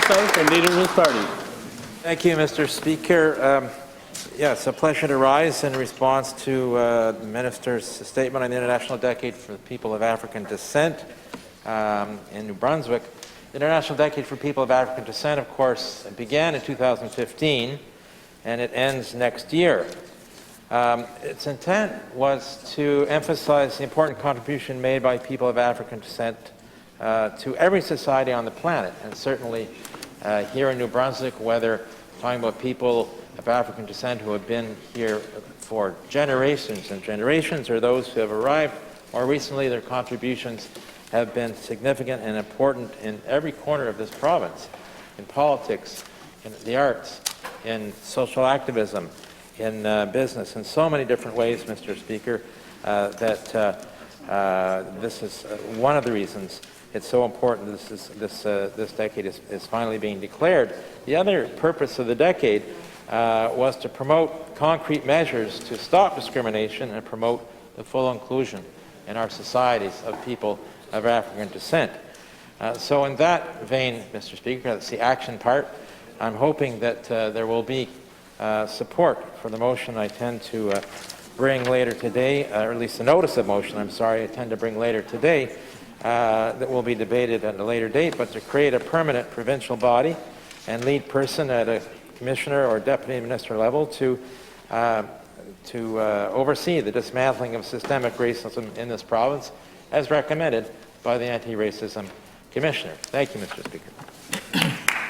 Fredericton-South and leader of his party. Thank you, Mr. Speaker. Yes, a pleasure to rise in response to the Minister's statement on the International Decade for the People of African Descent in New Brunswick. The International Decade for People of African Descent, of course, began in 2015, and it ends next year. Its intent was to emphasize the important contribution made by people of African descent to every society on the planet, and certainly here in New Brunswick, whether talking about people of African descent who have been here for generations and generations, or those who have arrived more recently, their contributions have been significant and important in every corner of this province, in politics, in the arts, in social activism, in business, in so many different ways, Mr. Speaker, that this is one of the reasons it's so important this decade is finally being declared. The other purpose of the decade was to promote concrete measures to stop discrimination and promote the full inclusion in our societies of people of African descent. So in that vein, Mr. Speaker, that's the action part. I'm hoping that there will be support for the motion I tend to bring later today, or at least the notice of motion, I'm sorry, I tend to bring later today, that will be debated at a later date, but to create a permanent provincial body and lead person at a commissioner or deputy minister level to oversee the dismantling of systemic racism in this province, as recommended by the Anti-Racism Commissioner. Thank you, Mr. Speaker.